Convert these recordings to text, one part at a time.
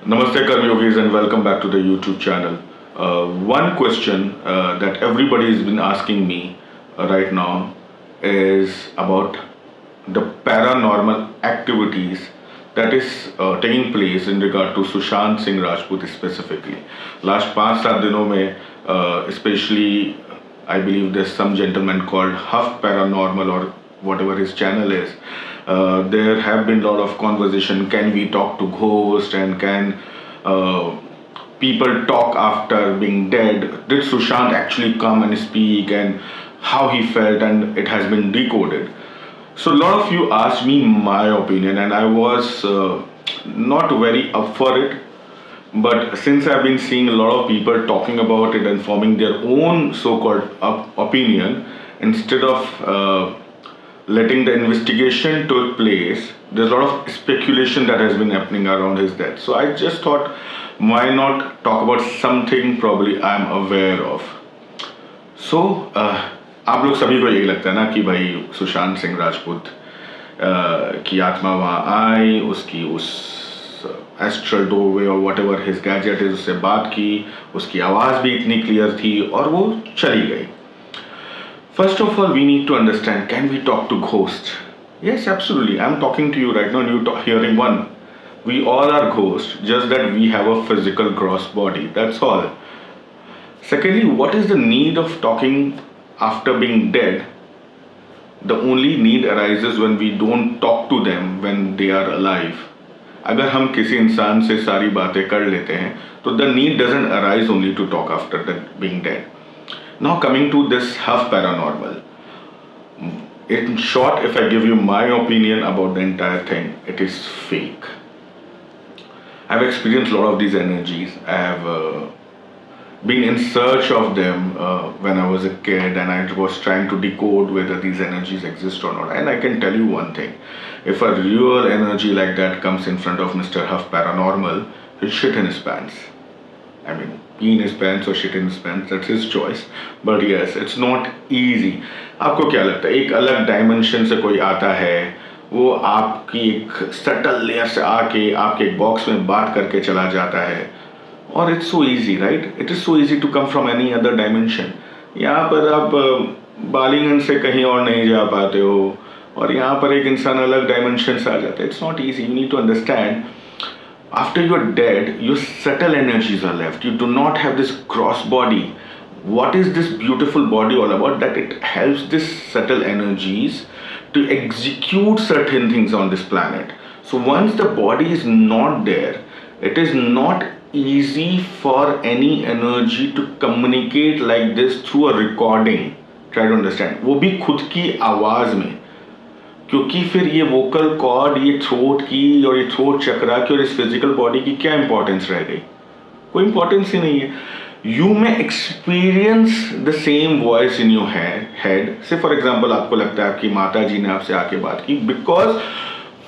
Namaste Karmyogis and welcome back to the YouTube channel. One question that everybody has been asking me right now is about the paranormal activities that is taking place in regard to Sushant Singh Rajput specifically. Last 5-7 दिनों में especially I believe there's some gentleman called Huff Paranormal or whatever his channel is. There have been a lot of conversation. Can we talk to ghosts and can uh, people talk after being dead? Did Sushant actually come and speak and how he felt? And it has been decoded. So a lot of you asked me my opinion, and I was not very up for it. But since I've been seeing a lot of people talking about it and forming their own so-called opinion, instead of letting the investigation take place, there's a lot of speculation that has been happening around his death. So I just thought, why not talk about something probably I'm aware of. सो आप लोग सभी को यही लगता है ना कि भाई सुशांत सिंह राजपूत की आत्मा वहाँ आई, उसकी उस एस्ट्रल डोरवे और what ever his gadget is उससे बात की, उसकी आवाज़ भी इतनी क्लियर थी और वो चली गई. First of all, we need to understand, can we talk to ghosts? Yes, absolutely. I'm talking to you right now and you're hearing one. We all are ghosts, just that we have a physical gross body. That's all. Secondly, what is the need of talking after being dead? The only need arises when we don't talk to them when they are alive. अगर हम किसी इंसान से सारी बातें कर लेते हैं तो the need doesn't arise only to talk after being dead. Now coming to this Huff Paranormal. In short, if I give you my opinion about the entire thing, it is fake. I've experienced a lot of these energies. I have been in search of them when I was a kid, and I was trying to decode whether these energies exist or not. And I can tell you one thing: if a real energy like that comes in front of Mr. Huff Paranormal, he'll shit in his pants. I mean, pee in his pants or shit in his pants, that's his choice. But yes, it's not easy. आपको क्या लगता है, एक अलग dimension से कोई आता है, वो आपकी एक सटल लेयर से आके आपके एक बॉक्स में बात करके चला जाता है, और it's so easy, right? It is so easy to come from any other dimension. यहाँ पर आप बालीगंज से कहीं और नहीं जा पाते हो, और यहाँ पर एक इंसान अलग डायमेंशन से आ जाता है. It's not easy. You need to understand, after you're dead, your subtle energies are left. You do not have this gross body. What is this beautiful body all about? That it helps this subtle energies to execute certain things on this planet. So once the body is not there, it is not easy for any energy to communicate like this through a recording. Try to understand. वो भी खुद की आवाज़ में, क्योंकि फिर ये vocal cord, ये थ्रोट की और ये थ्रोट चक्रा की और इस फिजिकल बॉडी की क्या इंपॉर्टेंस रह गई? कोई इंपॉर्टेंस ही नहीं है. You may experience the same voice in your head. से फॉर एग्जाम्पल आपको लगता है आपकी माता जी ने आपसे आके बात की, because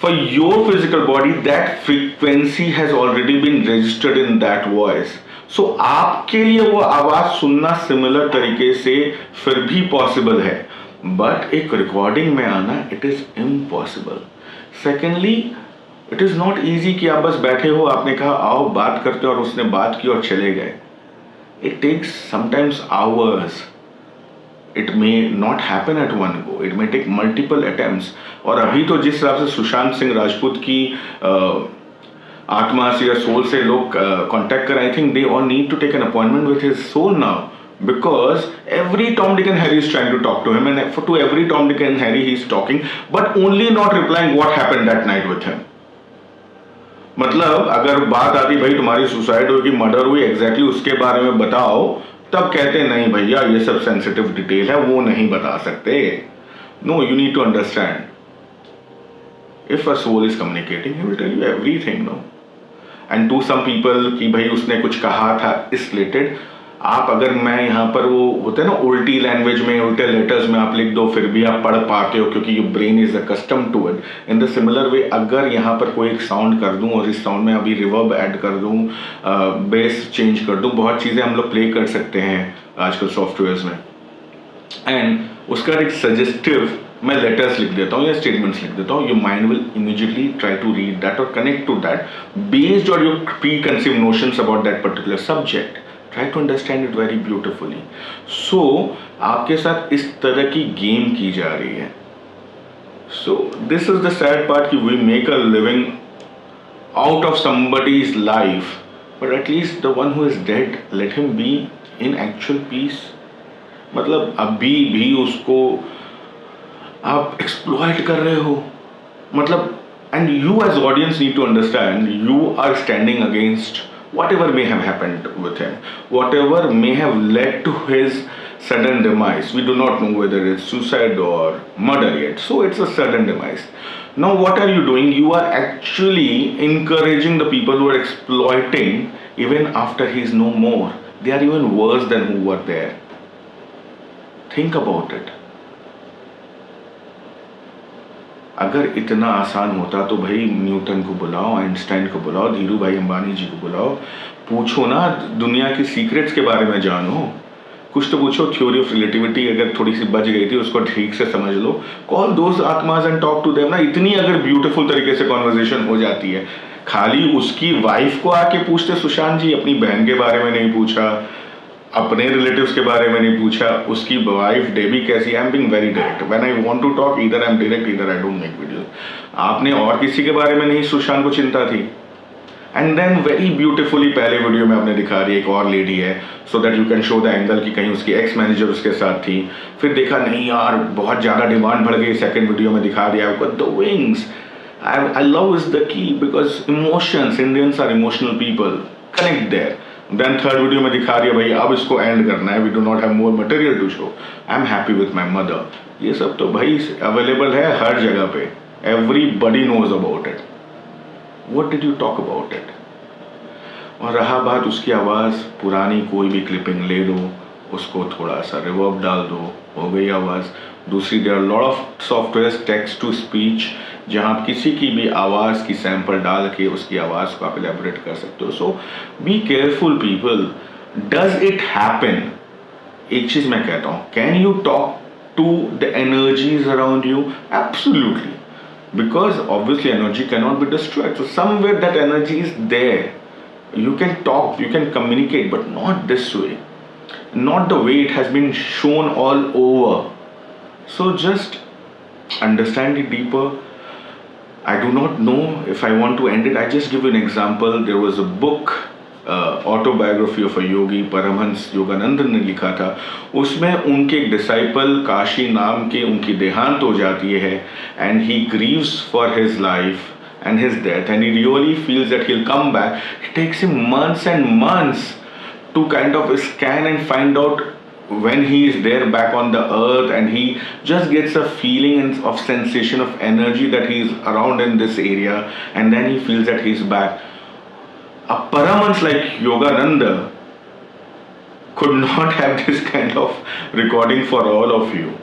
for your physical body that frequency has already been registered in that voice. So आपके लिए वो आवाज सुनना सिमिलर तरीके से फिर भी पॉसिबल है, बट एक रिकॉर्डिंग में आना it is impossible. Secondly, it is not easy कि आप बस बैठे हो, आपने कहा आओ बात करते हो और उसने बात की और चले गए. It takes sometimes hours. It may not happen at one go. It may take multiple attempts. और अभी तो जिस हिसाब से सुशांत सिंह राजपूत की आत्मा से या सोल से लोग कांटेक्ट कर, I think they all need to take an appointment with his soul now. Because every Tom, Dick and Harry is trying to talk to him, and to every Tom, Dick and Harry he is talking, but only not replying what happened that night with him. मतलब अगर बात आती भाई तुम्हारी suicide हुई कि murder हुई, exactly उसके बारे में बताओ, तब कहते नहीं भैया ये सब सेंसिटिव डिटेल है, वो नहीं बता सकते. No, you need to understand. If a soul is communicating, he will tell you everything. No, and to some people कि भाई उसने कुछ कहा था इस रिलेटेड, आप अगर मैं यहाँ पर वो होते हैं ना उल्टी लैंग्वेज में, उल्टे लेटर्स में आप लिख दो, फिर भी आप पढ़ पाते हो क्योंकि your brain is accustom to it. In the similar way अगर यहाँ पर कोई एक साउंड कर दूँ और इस साउंड में अभी रिवर्ब ऐड कर दूँ, बेस चेंज कर दूँ, बहुत चीज़ें हम लोग प्ले कर सकते हैं आजकल सॉफ्टवेयर्स में. एंड उसका एक सजेस्टिव मैं लेटर्स लिख देता हूँ या स्टेटमेंट्स लिख देता हूँ. Your mind will immediately try to read that और connect to that based on your preconceive notions about that particular subject. Try to understand it very beautifully. So आपके साथ इस तरह की गेम की जा रही है. So this is the sad part कि we make a living out of somebody's life, but at least the one who is dead, let him be in actual peace. मतलब अभी भी उसको आप एक्सप्लॉइट कर रहे हो. मतलब and you as audience need to understand you are standing against whatever may have happened with him, whatever may have led to his sudden demise. We do not know whether it's suicide or murder yet, so it's a sudden demise. Now what are you doing? You are actually encouraging the people who are exploiting even after he's no more. They are even worse than who were there. Think about it. अगर इतना आसान होता तो भाई Newton को बुलाओ, Einstein को बुलाओ, धीरू भाई अंबानी जी को बुलाओ, पूछो ना, दुनिया की सीक्रेट्स के बारे में जानो, कुछ तो पूछो. थ्योरी ऑफ रिलेटिविटी अगर थोड़ी सी बच गई थी उसको ठीक से समझ लो. कॉल दोज आत्माज एंड टॉक टू देम ना. इतनी अगर ब्यूटीफुल तरीके से कॉन्वर्जेशन हो जाती है. खाली उसकी वाइफ को आके पूछते सुशांत जी, अपनी बहन के बारे में नहीं पूछा, अपने रिलेटिव्स के बारे में नहीं पूछा, उसकी वाइफ डेबी कैसी. I am being very direct. When I want to talk either I am direct either I don't make videos. आपने और किसी के बारे में नहीं सुशांत को चिंता थी. एंड देन वेरी ब्यूटीफुली पहले वीडियो में आपने दिखा रही एक और लेडी है, so that you can show the angle कि कहीं उसकी एक्स मैनेजर उसके साथ थी. फिर देखा नहीं यार बहुत ज़्यादा डिमांड बढ़ गई, सेकेंड वीडियो में दिखा दिया आपको the wings. I love is the key because emotions, Indians are emotional people, connect there. Then third video में दिखा रही है भाई अब इसको एंड करना है, we do not have more material to show, I am happy with my mother. ये सब तो भाई अवेलेबल है हर जगह पे, everybody knows about it. What did you talk about it? और रहा बात उसकी आवाज़, पुरानी कोई भी क्लिपिंग ले लो, उसको थोड़ा सा रिवर्ब डाल दो, हो गई आवाज़. दूसरी there are lot of software text to speech जहाँ आप किसी की भी आवाज़ की सैंपल डाल के उसकी आवाज़ को आप एलेबोरेट कर सकते हो. So be careful people. Does it happen? एक चीज़ मैं कहता हूँ, can you talk to the energies around you? Absolutely, because obviously energy cannot be destroyed, so somewhere that energy is there. You can talk, you can communicate, but not this way, not the way it has been shown all over. So just understand it deeper. I do not know if I want to end it. I just give you an example. There was a book, autobiography of a yogi, Paramahansa Yogananda ने लिखा था. उसमें उनके एक disciple Kashi नाम के उनकी देहांत हो जाती है, and he Greaves for his life and his death, and he really feels that he'll come back. It takes him months and months to kind of scan and find out when he is there back on the earth, and he just gets a feeling of sensation of energy that he is around in this area, and then he feels that he's back. A Paramhans like Yogananda could not have this kind of recording for all of you.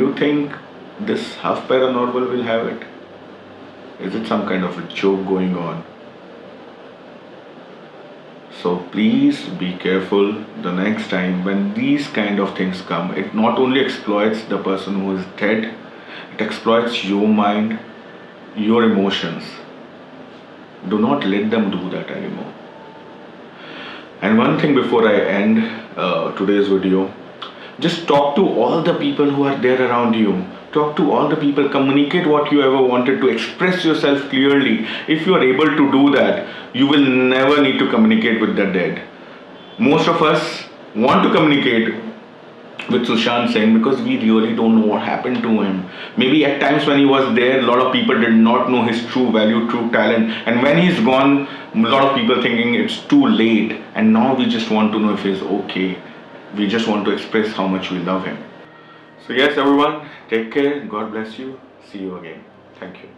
You think this half paranormal will have it? Is it some kind of a joke going on? So please be careful the next time when these kind of things come. It not only exploits the person who is dead, it exploits your mind, your emotions. Do not let them do that anymore. And one thing before I end today's video, just talk to all the people who are there around you. Talk to all the people, communicate what you ever wanted to, express yourself clearly. If you are able to do that, you will never need to communicate with the dead. Most of us want to communicate with Sushant Singh because we really don't know what happened to him. Maybe at times when he was there, a lot of people did not know his true value, true talent. And when he's gone, a lot of people thinking it's too late. And now we just want to know if he's okay. We just want to express how much we love him. So yes, everyone, take care. God bless you. See you again. Thank you.